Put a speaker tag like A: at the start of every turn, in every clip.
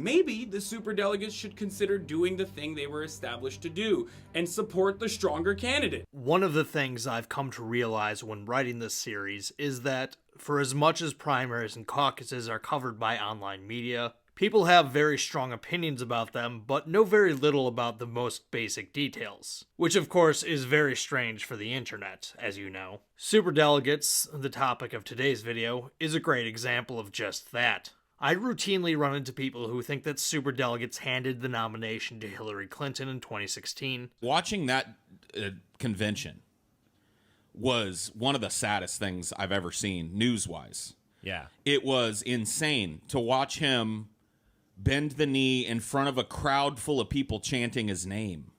A: maybe the superdelegates should consider doing the thing they were established to do and support the stronger candidate.
B: One of the things I've come to realize when writing this series is that for as much as primaries and caucuses are covered by online media, people have very strong opinions about them, but know very little about the most basic details. Which, of course, is very strange for the internet, as you know. Superdelegates, the topic of today's video, is a great example of just that. I routinely run into people who think that superdelegates handed the nomination to Hillary Clinton in 2016.
C: Watching that convention was one of the saddest things I've ever seen, news-wise.
D: Yeah.
C: It was insane to watch him bend the knee in front of a crowd full of people chanting his name.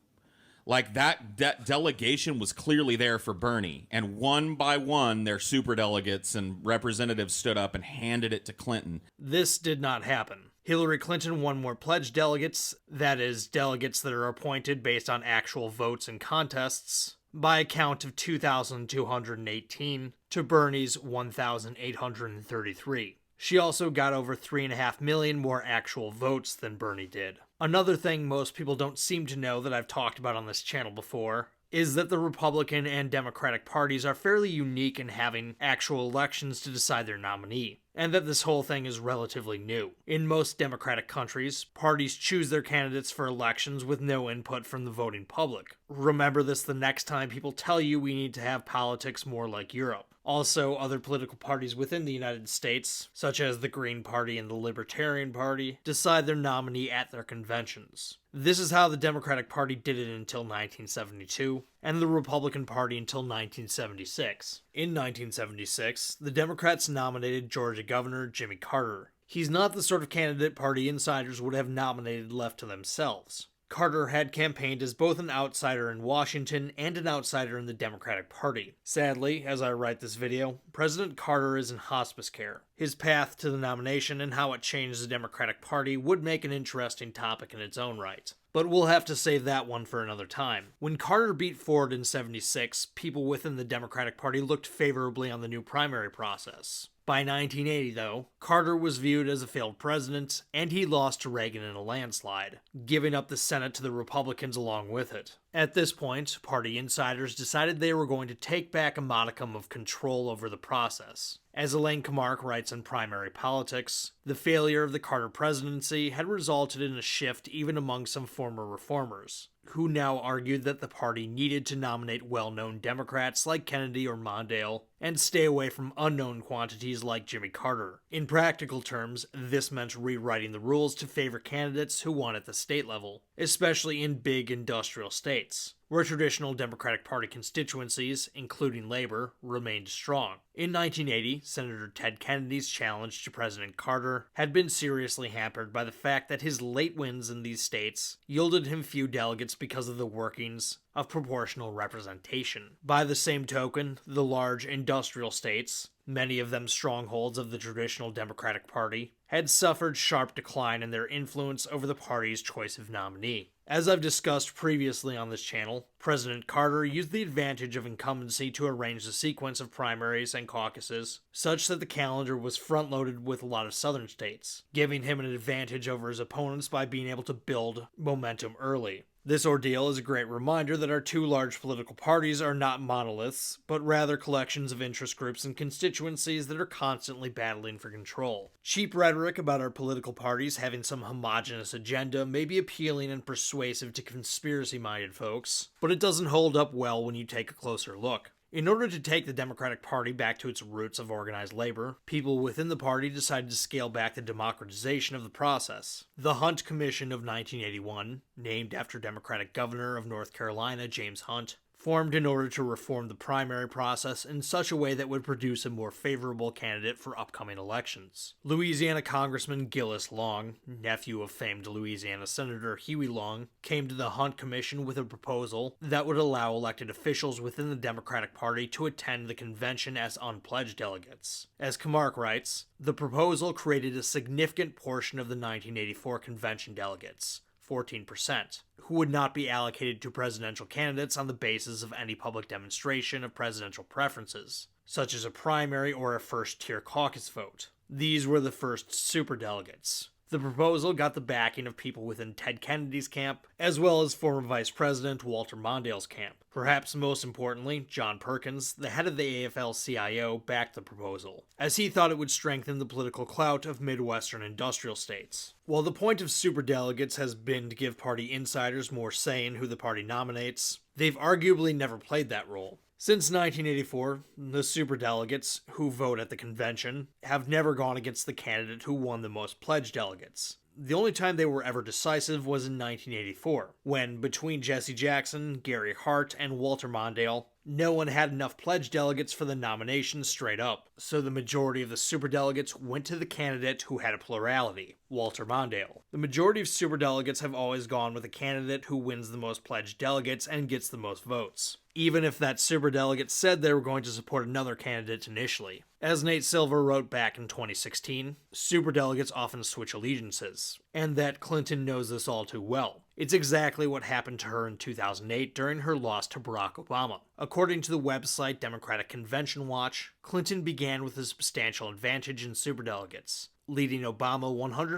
C: Like, that delegation was clearly there for Bernie, and one by one, their superdelegates and representatives stood up and handed it to Clinton.
B: This did not happen. Hillary Clinton won more pledged delegates, that is, delegates that are appointed based on actual votes and contests, by a count of 2,218 to Bernie's 1,833. She also got over 3.5 million more actual votes than Bernie did. Another thing most people don't seem to know that I've talked about on this channel before is that the Republican and Democratic parties are fairly unique in having actual elections to decide their nominee, and that this whole thing is relatively new. In most democratic countries, parties choose their candidates for elections with no input from the voting public. Remember this the next time people tell you we need to have politics more like Europe. Also, other political parties within the United States, such as the Green Party and the Libertarian Party, decide their nominee at their conventions. This is how the Democratic Party did it until 1972, and the Republican Party until 1976. In 1976, the Democrats nominated Georgia Governor Jimmy Carter. He's not the sort of candidate party insiders would have nominated left to themselves. Carter had campaigned as both an outsider in Washington and an outsider in the Democratic Party. Sadly, as I write this video, President Carter is in hospice care. His path to the nomination and how it changed the Democratic Party would make an interesting topic in its own right. But we'll have to save that one for another time. When Carter beat Ford in '76, people within the Democratic Party looked favorably on the new primary process. By 1980, though, Carter was viewed as a failed president, and he lost to Reagan in a landslide, giving up the Senate to the Republicans along with it. At this point, party insiders decided they were going to take back a modicum of control over the process. As Elaine Kamarck writes in Primary Politics, the failure of the Carter presidency had resulted in a shift even among some former reformers, who now argued that the party needed to nominate well-known Democrats like Kennedy or Mondale and stay away from unknown quantities like Jimmy Carter. In practical terms, this meant rewriting the rules to favor candidates who won at the state level, especially in big industrial states, where traditional Democratic Party constituencies, including labor, remained strong. In 1980, Senator Ted Kennedy's challenge to President Carter had been seriously hampered by the fact that his late wins in these states yielded him few delegates because of the workings of proportional representation. By the same token, the large industrial states, many of them strongholds of the traditional Democratic Party, had suffered sharp decline in their influence over the party's choice of nominee. As I've discussed previously on this channel, President Carter used the advantage of incumbency to arrange the sequence of primaries and caucuses such that the calendar was front-loaded with a lot of southern states, giving him an advantage over his opponents by being able to build momentum early. This ordeal is a great reminder that our two large political parties are not monoliths, but rather collections of interest groups and constituencies that are constantly battling for control. Cheap rhetoric about our political parties having some homogenous agenda may be appealing and persuasive to conspiracy-minded folks, but it doesn't hold up well when you take a closer look. In order to take the Democratic Party back to its roots of organized labor, people within the party decided to scale back the democratization of the process. The Hunt Commission of 1981, named after Democratic Governor of North Carolina James Hunt, formed in order to reform the primary process in such a way that would produce a more favorable candidate for upcoming elections. Louisiana Congressman Gillis Long, nephew of famed Louisiana Senator Huey Long, came to the Hunt Commission with a proposal that would allow elected officials within the Democratic Party to attend the convention as unpledged delegates. As Kamarck writes, the proposal created a significant portion of the 1984 convention delegates, 14%, who would not be allocated to presidential candidates on the basis of any public demonstration of presidential preferences, such as a primary or a first-tier caucus vote. These were the first superdelegates. The proposal got the backing of people within Ted Kennedy's camp, as well as former Vice President Walter Mondale's camp. Perhaps most importantly, John Perkins, the head of the AFL-CIO, backed the proposal, as he thought it would strengthen the political clout of Midwestern industrial states. While the point of superdelegates has been to give party insiders more say in who the party nominates, they've arguably never played that role. Since 1984, the superdelegates, who vote at the convention, have never gone against the candidate who won the most pledged delegates. The only time they were ever decisive was in 1984, when, between Jesse Jackson, Gary Hart, and Walter Mondale, no one had enough pledged delegates for the nomination straight up, so the majority of the superdelegates went to the candidate who had a plurality, Walter Mondale. The majority of superdelegates have always gone with a candidate who wins the most pledged delegates and gets the most votes, even if that superdelegate said they were going to support another candidate initially. As Nate Silver wrote back in 2016, superdelegates often switch allegiances, and that Clinton knows this all too well. It's exactly what happened to her in 2008 during her loss to Barack Obama. According to the website Democratic Convention Watch, Clinton began with a substantial advantage in superdelegates, leading Obama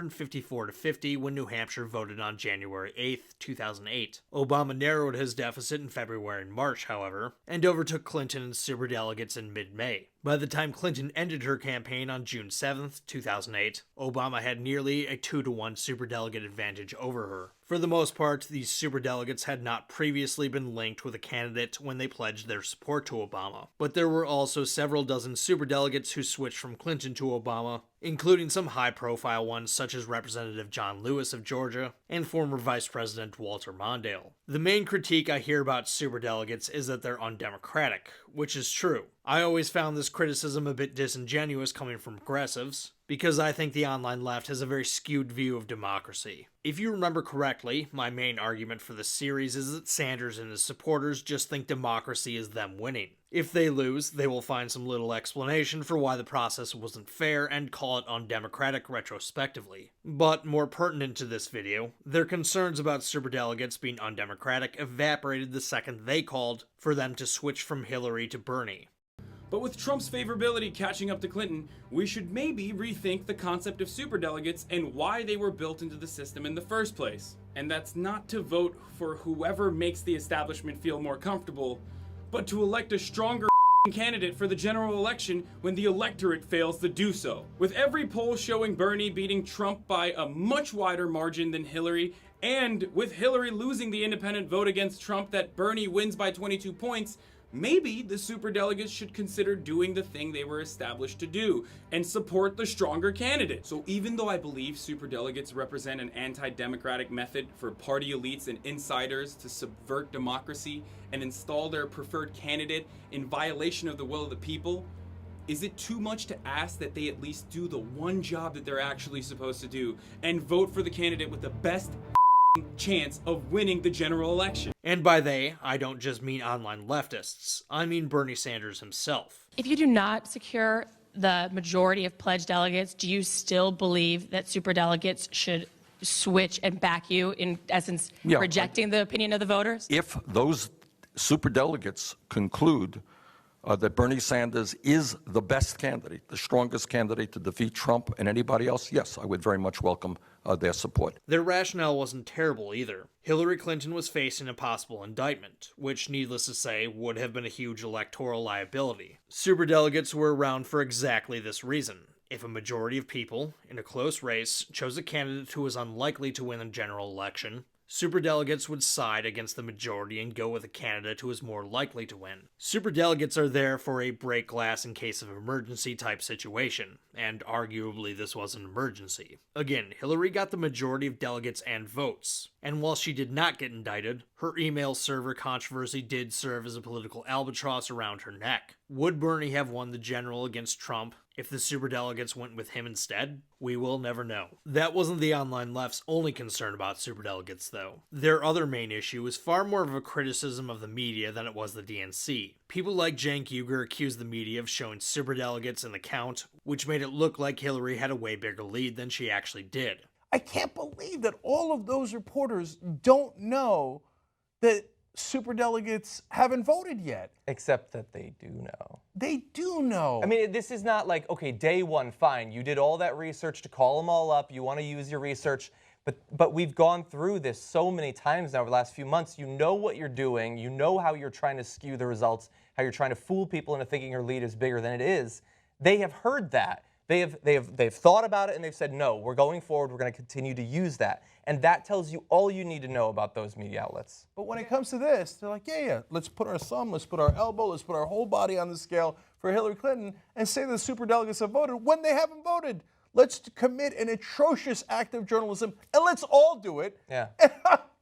B: 154-50 when New Hampshire voted on January 8, 2008. Obama narrowed his deficit in February and March, however, and overtook Clinton in superdelegates in mid-May. By the time Clinton ended her campaign on June 7, 2008, Obama had nearly a 2-to-1 superdelegate advantage over her. For the most part, these superdelegates had not previously been linked with a candidate when they pledged their support to Obama, but there were also several dozen superdelegates who switched from Clinton to Obama, including some high-profile ones such as Representative John Lewis of Georgia and former Vice President Walter Mondale. The main critique I hear about superdelegates is that they're undemocratic, which is true. I always found this criticism a bit disingenuous coming from progressives, because I think the online left has a very skewed view of democracy. If you remember correctly, my main argument for this series is that Sanders and his supporters just think democracy is them winning. If they lose, they will find some little explanation for why the process wasn't fair and call it undemocratic retrospectively. But more pertinent to this video, their concerns about superdelegates being undemocratic evaporated the second they called for them to switch from Hillary to Bernie.
A: But with Trump's favorability catching up to Clinton, we should maybe rethink the concept of superdelegates and why they were built into the system in the first place. And that's not to vote for whoever makes the establishment feel more comfortable, but to elect a stronger candidate for the general election when the electorate fails to do so. With every poll showing Bernie beating Trump by a much wider margin than Hillary, and with Hillary losing the independent vote against Trump that Bernie wins by 22 points, maybe the superdelegates should consider doing the thing they were established to do and support the stronger candidate. So even though I believe superdelegates represent an anti-democratic method for party elites and insiders to subvert democracy and install their preferred candidate in violation of the will of the people, is it too much to ask that they at least do the one job that they're actually supposed to do and vote for the candidate with the best chance of winning the general election?
B: And by they, I don't just mean online leftists. I mean Bernie Sanders himself.
D: If you do not secure the majority of pledged delegates, do you still believe that superdelegates should switch and back you, in essence, rejecting the opinion of the voters?
E: If those superdelegates conclude that Bernie Sanders is the best candidate, the strongest candidate to defeat Trump and anybody else, yes, I would very much welcome their support.
B: Their rationale wasn't terrible either. Hillary Clinton was facing a possible indictment, which, needless to say, would have been a huge electoral liability. Superdelegates were around for exactly this reason. If a majority of people, in a close race, chose a candidate who was unlikely to win a general election, superdelegates would side against the majority and go with a candidate who is more likely to win. Superdelegates are there for a break glass in case of emergency type situation, and arguably this was an emergency. Again, Hillary got the majority of delegates and votes, and while she did not get indicted, her email server controversy did serve as a political albatross around her neck. Would Bernie have won the general against Trump if the superdelegates went with him instead? We will never know. That wasn't the online left's only concern about superdelegates, though. Their other main issue is far more of a criticism of the media than it was the DNC. People like Cenk Uygur accused the media of showing superdelegates in the count, which made it look like Hillary had a way bigger lead than she actually did.
F: I can't believe that all of those reporters don't know that superdelegates haven't voted yet.
G: Except that they do know.
F: They do know.
G: I mean, this is not like, okay, day one, fine. You did all that research to call them all up. You want to use your research. But we've gone through this so many times now over the last few months. You know what you're doing. You know how you're trying to skew the results, how you're trying to fool people into thinking your lead is bigger than it is. They have heard that. They've thought about it and they've said, no, we're going forward. We're going to continue to use that. And that tells you all you need to know about those media outlets.
F: But when it comes to this, they're like, yeah, let's put our thumb, let's put our elbow, let's put our whole body on the scale for Hillary Clinton and say the superdelegates have voted when they haven't voted. Let's commit an atrocious act of journalism and let's all do it.
G: Yeah.
F: And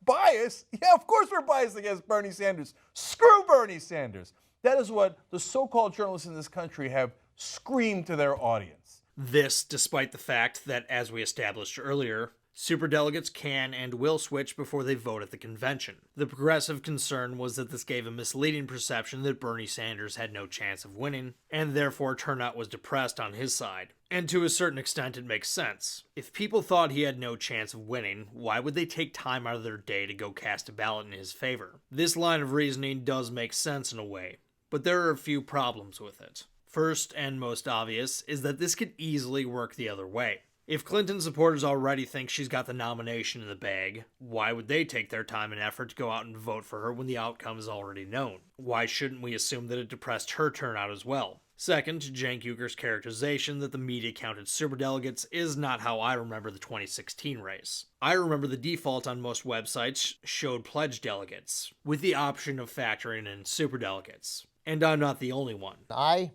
F: bias? Yeah, of course we're biased against Bernie Sanders. Screw Bernie Sanders. That is what the so-called journalists in this country have screamed to their audience.
B: This, despite the fact that, as we established earlier, superdelegates can and will switch before they vote at the convention. The progressive concern was that this gave a misleading perception that Bernie Sanders had no chance of winning, and therefore turnout was depressed on his side. And to a certain extent, it makes sense. If people thought he had no chance of winning, why would they take time out of their day to go cast a ballot in his favor? This line of reasoning does make sense in a way, but there are a few problems with it. First, and most obvious, is that this could easily work the other way. If Clinton supporters already think she's got the nomination in the bag, why would they take their time and effort to go out and vote for her when the outcome is already known? Why shouldn't we assume that it depressed her turnout as well? Second, Cenk Uger's characterization that the media counted superdelegates is not how I remember the 2016 race. I remember the default on most websites showed pledged delegates, with the option of factoring in superdelegates. And I'm not the only one.
H: I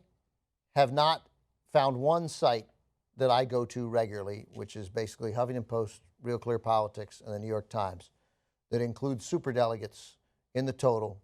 H: have not found one site that I go to regularly, which is basically Huffington Post, Real Clear Politics, and the New York Times, that includes superdelegates in the total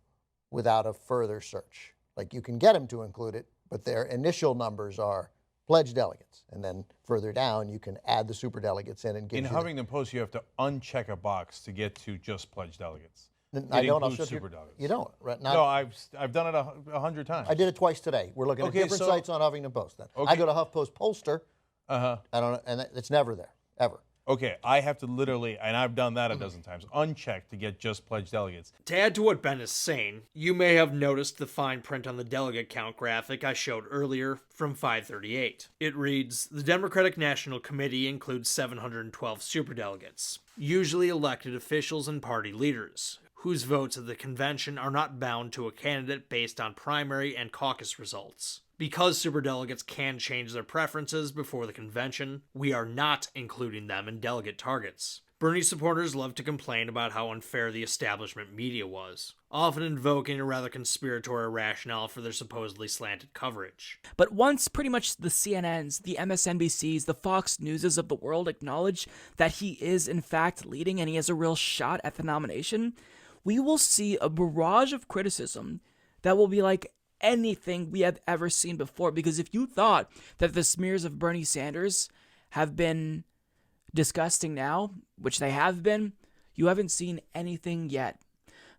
H: without a further search. Like, you can get them to include it, but their initial numbers are pledged delegates. And then further down, you can add the superdelegates in and get
F: In Huffington Post, you have to uncheck a box to get to just pledged delegates.
H: I don't. I'll
F: includes
H: show you.
F: superdelegates.
H: You don't. Right?
F: No, I've done it 100 times.
H: I did it twice today. We're looking at different sites on Huffington Post. Then I go to HuffPost Pollster. I don't know, and it's never there, ever.
F: Okay, I have to literally, and I've done that a dozen times, uncheck to get just pledged delegates.
B: To add to what Ben is saying, you may have noticed the fine print on the delegate count graphic I showed earlier from 538. It reads, the Democratic National Committee includes 712 superdelegates, usually elected officials and party leaders, whose votes at the convention are not bound to a candidate based on primary and caucus results. Because superdelegates can change their preferences before the convention, we are not including them in delegate targets. Bernie supporters love to complain about how unfair the establishment media was, often invoking a rather conspiratorial rationale for their supposedly slanted coverage.
I: But once pretty much the CNNs, the MSNBCs, the Fox Newses of the world acknowledge that he is in fact leading and he has a real shot at the nomination, we will see a barrage of criticism that will be like anything we have ever seen before. Because if you thought that the smears of Bernie Sanders have been disgusting now, which they have been, you haven't seen anything yet.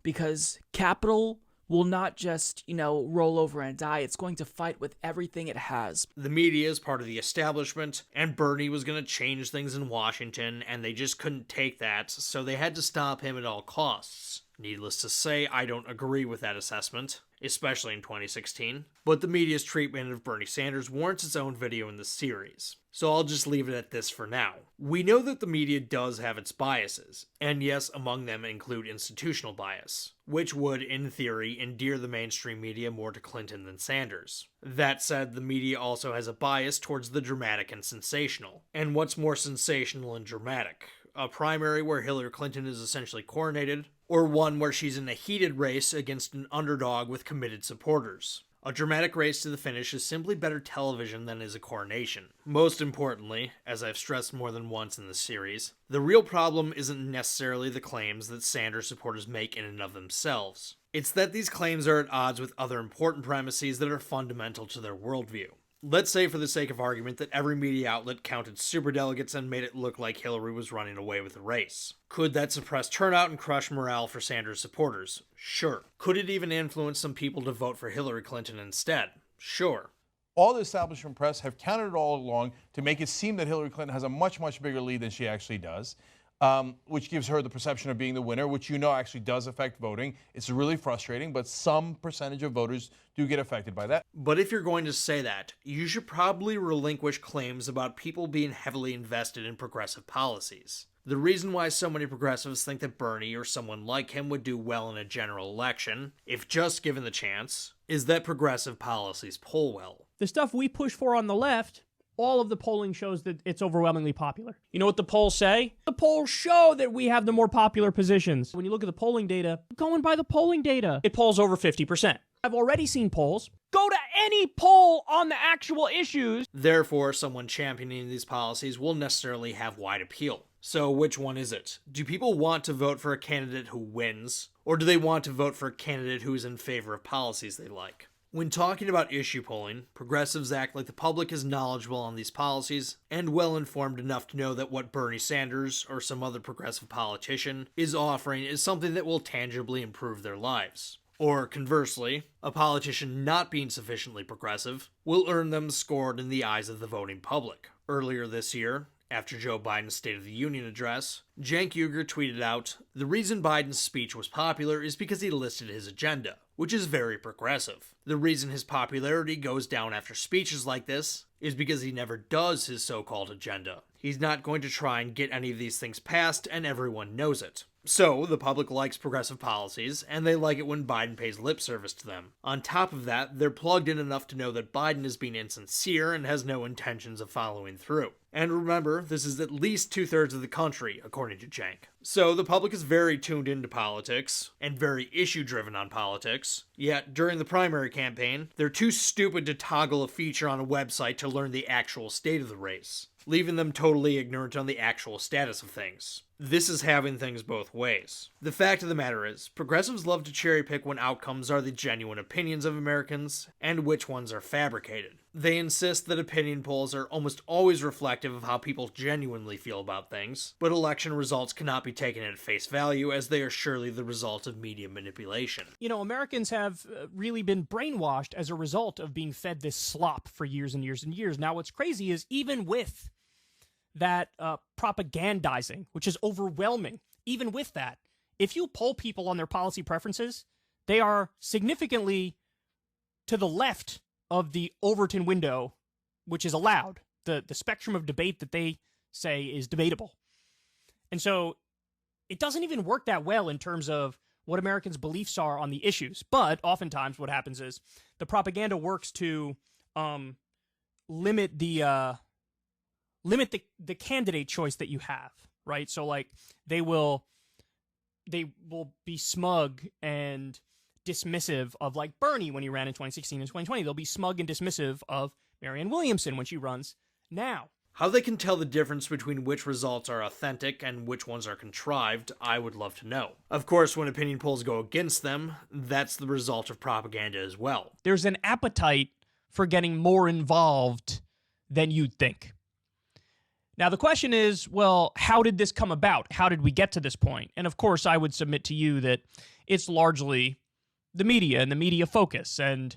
I: Because capital will not just, roll over and die. It's going to fight with everything it has.
B: The media is part of the establishment, and Bernie was going to change things in Washington, and they just couldn't take that, so they had to stop him at all costs. Needless to say, I don't agree with that assessment, especially in 2016, but the media's treatment of Bernie Sanders warrants its own video in the series, so I'll just leave it at this for now. We know that the media does have its biases, and yes, among them include institutional bias, which would, in theory, endear the mainstream media more to Clinton than Sanders. That said, the media also has a bias towards the dramatic and sensational. And what's more sensational and dramatic? A primary where Hillary Clinton is essentially coronated, or one where she's in a heated race against an underdog with committed supporters. A dramatic race to the finish is simply better television than is a coronation. Most importantly, as I've stressed more than once in this series, the real problem isn't necessarily the claims that Sanders supporters make in and of themselves. It's that these claims are at odds with other important premises that are fundamental to their worldview. Let's say, for the sake of argument, that every media outlet counted superdelegates and made it look like Hillary was running away with the race. Could that suppress turnout and crush morale for Sanders supporters? Sure. Could it even influence some people to vote for Hillary Clinton instead? Sure.
F: All the establishment press have counted it all along to make it seem that Hillary Clinton has a much, much bigger lead than she actually does. which gives her the perception of being the winner, which actually does affect voting. It's really frustrating, but some percentage of voters do get affected by that.
B: But if you're going to say that, you should probably relinquish claims about people being heavily invested in progressive policies. The reason why so many progressives think that Bernie or someone like him would do well in a general election, if just given the chance, is that progressive policies poll well.
J: The stuff we push for on the left, all of the polling shows that it's overwhelmingly popular. You know what the polls say? The polls show that we have the more popular positions. When you look at the polling data, going by the polling data, it polls over 50%. I've already seen polls. Go to any poll on the actual issues.
B: Therefore, someone championing these policies will necessarily have wide appeal. So which one is it? Do people want to vote for a candidate who wins, or do they want to vote for a candidate who is in favor of policies they like? When talking about issue polling, progressives act like the public is knowledgeable on these policies and well-informed enough to know that what Bernie Sanders or some other progressive politician is offering is something that will tangibly improve their lives. Or conversely, a politician not being sufficiently progressive will earn them scorn in the eyes of the voting public. Earlier this year, after Joe Biden's State of the Union address, Cenk Uygur tweeted out, "The reason Biden's speech was popular is because he listed his agenda, which is very progressive. The reason his popularity goes down after speeches like this is because he never does his so-called agenda. He's not going to try and get any of these things passed, and everyone knows it." So, the public likes progressive policies, and they like it when Biden pays lip service to them. On top of that, they're plugged in enough to know that Biden is being insincere and has no intentions of following through. And remember, this is at least 2/3 of the country, according to Cenk. So, the public is very tuned into politics, and very issue-driven on politics. Yet, during the primary campaign, they're too stupid to toggle a feature on a website to learn the actual state of the race, leaving them totally ignorant on the actual status of things. This is having things both ways. The fact of the matter is, progressives love to cherry pick when outcomes are the genuine opinions of Americans, and which ones are fabricated. They insist that opinion polls are almost always reflective of how people genuinely feel about things, but election results cannot be taken at face value as they are surely the result of media manipulation.
J: You know, Americans have really been brainwashed as a result of being fed this slop for years and years and years. Now, what's crazy is even with that propagandizing, which is overwhelming, even with that, if you poll people on their policy preferences, they are significantly to the left of the Overton window, which is allowed. The spectrum of debate that they say is debatable. And so it doesn't even work that well in terms of what Americans' beliefs are on the issues. But oftentimes what happens is the propaganda works to limit the candidate choice that you have, right? So like they will be smug and dismissive of like Bernie when he ran in 2016 and 2020. They'll be smug and dismissive of Marianne Williamson when she runs now.
B: How they can tell the difference between which results are authentic and which ones are contrived, I would love to know. Of course, when opinion polls go against them, that's the result of propaganda as well.
J: There's an appetite for getting more involved than you'd think. Now, the question is, well, how did this come about? How did we get to this point? And of course, I would submit to you that it's largely the media and the media focus and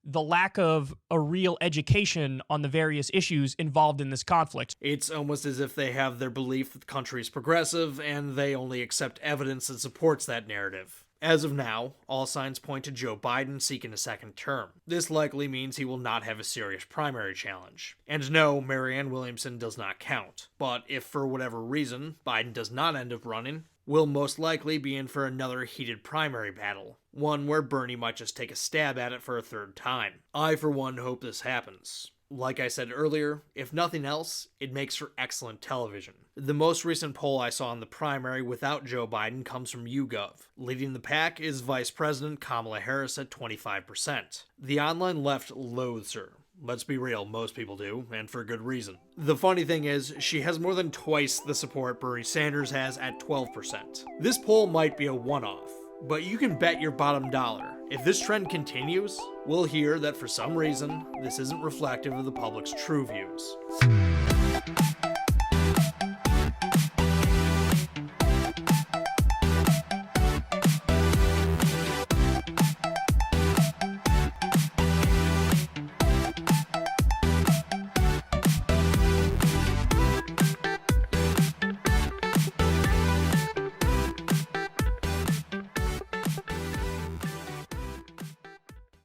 J: the lack of a real education on the various issues involved in this conflict.
B: It's almost as if they have their belief that the country is progressive and they only accept evidence that supports that narrative. As of now, all signs point to Joe Biden seeking a second term. This likely means he will not have a serious primary challenge. And no, Marianne Williamson does not count. But if for whatever reason Biden does not end up running, we'll most likely be in for another heated primary battle. One where Bernie might just take a stab at it for a third time. I, for one, hope this happens. Like I said earlier, if nothing else, it makes for excellent television. The most recent poll I saw in the primary without Joe Biden comes from YouGov. Leading the pack is Vice President Kamala Harris at 25%. The online left loathes her. Let's be real, most people do, and for good reason. The funny thing is, she has more than twice the support Bernie Sanders has at 12%. This poll might be a one-off, but you can bet your bottom dollar. If this trend continues, we'll hear that for some reason, this isn't reflective of the public's true views.